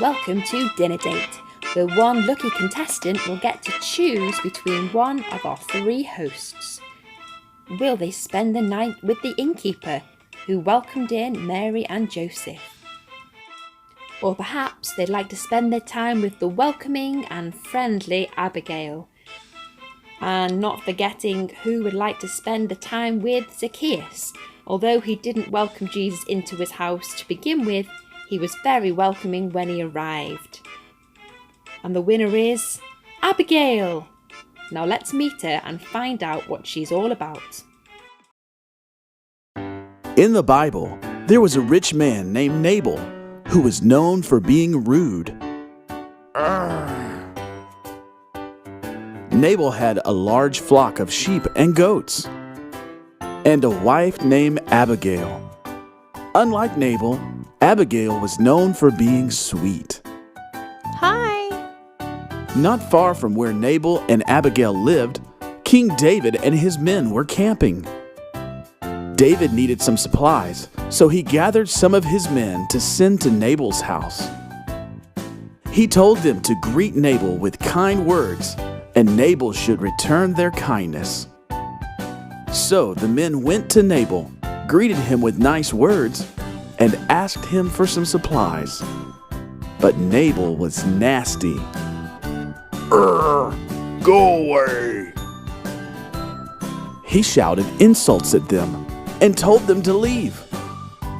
Welcome to Dinner Date, where one lucky contestant will get to choose between one of our three hosts. Will they spend the night with the innkeeper, who welcomed in Mary and Joseph? Or perhaps they'd like to spend their time with the welcoming and friendly Abigail. And not forgetting who would like to spend the time with Zacchaeus. Although he didn't welcome Jesus into his house to begin with, he was very welcoming when he arrived. And the winner is Abigail! Now let's meet her and find out what she's all about. In the Bible, there was a rich man named Nabal who was known for being rude. Nabal had a large flock of sheep and goats, and a wife named Abigail. Unlike Nabal, Abigail was known for being sweet. Hi! Not far from where Nabal and Abigail lived, King David and his men were camping. David needed some supplies, so he gathered some of his men to send to Nabal's house. He told them to greet Nabal with kind words, and Nabal should return their kindness. So the men went to Nabal, greeted him with nice words, and asked him for some supplies. But Nabal was nasty. Go away! He shouted insults at them and told them to leave.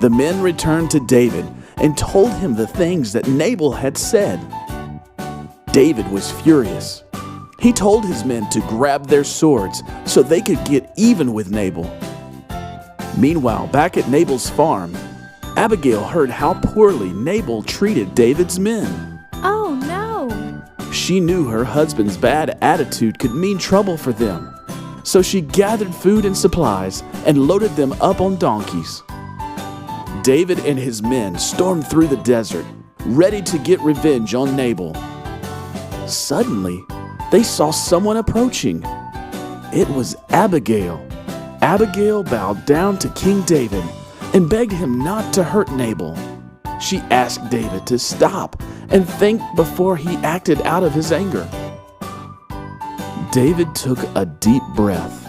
The men returned to David and told him the things that Nabal had said. David was furious. He told his men to grab their swords so they could get even with Nabal. Meanwhile, back at Nabal's farm, Abigail heard how poorly Nabal treated David's men. Oh no! She knew her husband's bad attitude could mean trouble for them, so she gathered food and supplies and loaded them up on donkeys. David and his men stormed through the desert, ready to get revenge on Nabal. Suddenly, they saw someone approaching. It was Abigail. Abigail bowed down to King David and begged him not to hurt Nabal. She asked David to stop and think before he acted out of his anger. David took a deep breath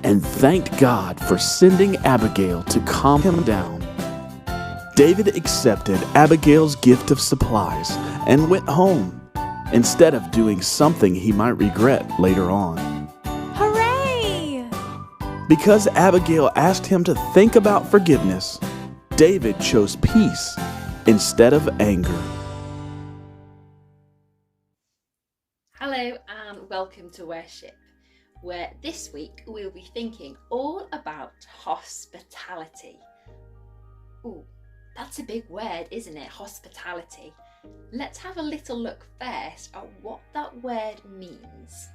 and thanked God for sending Abigail to calm him down. David accepted Abigail's gift of supplies and went home, instead of doing something he might regret later on. Hooray! Because Abigail asked him to think about forgiveness, David chose peace instead of anger. Hello and welcome to Worship, where this week we'll be thinking all about hospitality. Ooh, that's a big word, isn't it? Hospitality. Let's have a little look first at what that word means.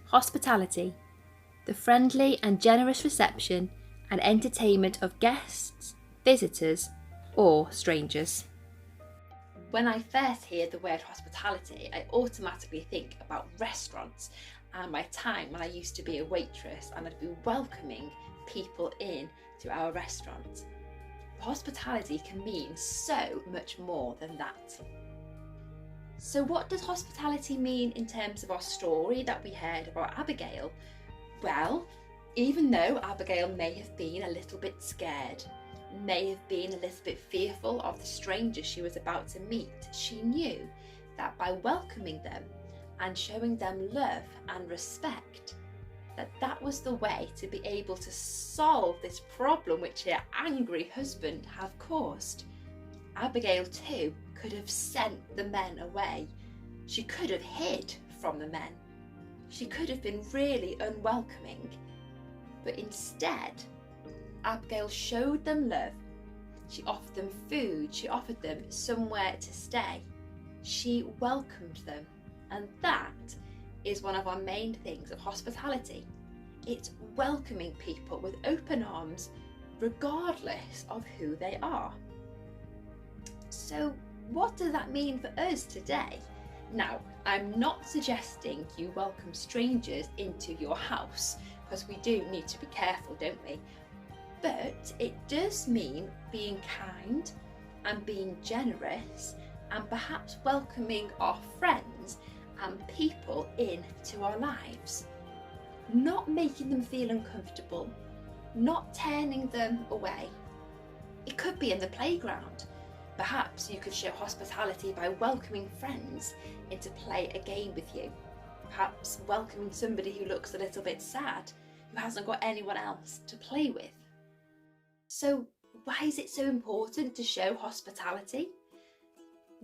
Hospitality, the friendly and generous reception and entertainment of guests, visitors, or strangers. When I first hear the word hospitality, I automatically think about restaurants and my time when I used to be a waitress and I'd be welcoming people in to our restaurant. Hospitality can mean so much more than that. So what does hospitality mean in terms of our story that we heard about Abigail? Well, even though Abigail may have been a little bit scared, may have been a little bit fearful of the stranger she was about to meet, she knew that by welcoming them and showing them love and respect, that was the way to be able to solve this problem which her angry husband had caused. Abigail too could have sent the men away. She could have hid from the men. She could have been really unwelcoming. But instead, Abigail showed them love. She offered them food. She offered them somewhere to stay. She welcomed them. And that is one of our main things of hospitality. It's welcoming people with open arms, regardless of who they are. So what does that mean for us today? Now, I'm not suggesting you welcome strangers into your house, because we do need to be careful, don't we? But it does mean being kind, and being generous and perhaps welcoming our friends and people into our lives. Not making them feel uncomfortable, not turning them away. It could be in the playground. Perhaps you could show hospitality by welcoming friends in to play a game with you. Perhaps welcoming somebody who looks a little bit sad, who hasn't got anyone else to play with. So why is it so important to show hospitality?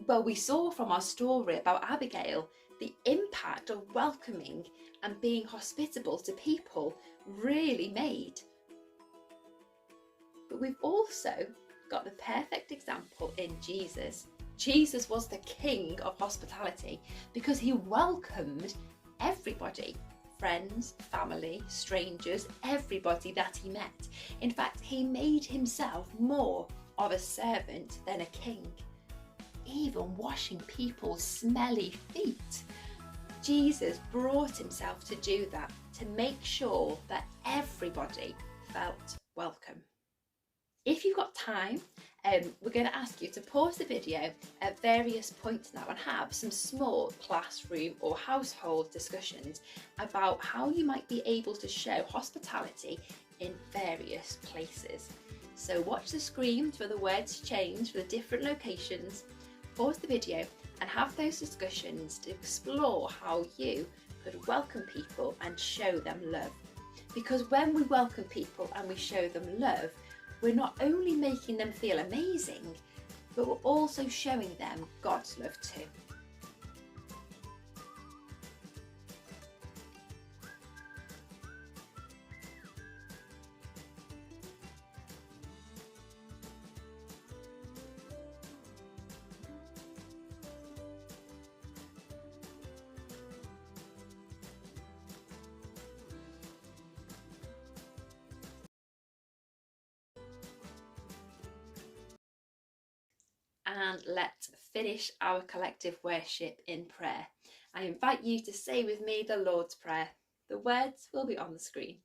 Well, we saw from our story about Abigail the impact of welcoming and being hospitable to people really made. But we've also got the perfect example in Jesus. Jesus was the king of hospitality because he welcomed everybody, friends, family, strangers, everybody that he met. In fact, he made himself more of a servant than a king, even washing people's smelly feet. Jesus brought himself to do that, to make sure that everybody felt welcome. If you've got time, we're going to ask you to pause the video at various points now and have some small classroom or household discussions about how you might be able to show hospitality in various places. So watch the screen for the words change for the different locations, pause the video and have those discussions to explore how you could welcome people and show them love. Because when we welcome people and we show them love, we're not only making them feel amazing, but we're also showing them God's love too. And let's finish our collective worship in prayer. I invite you to say with me the Lord's Prayer. The words will be on the screen.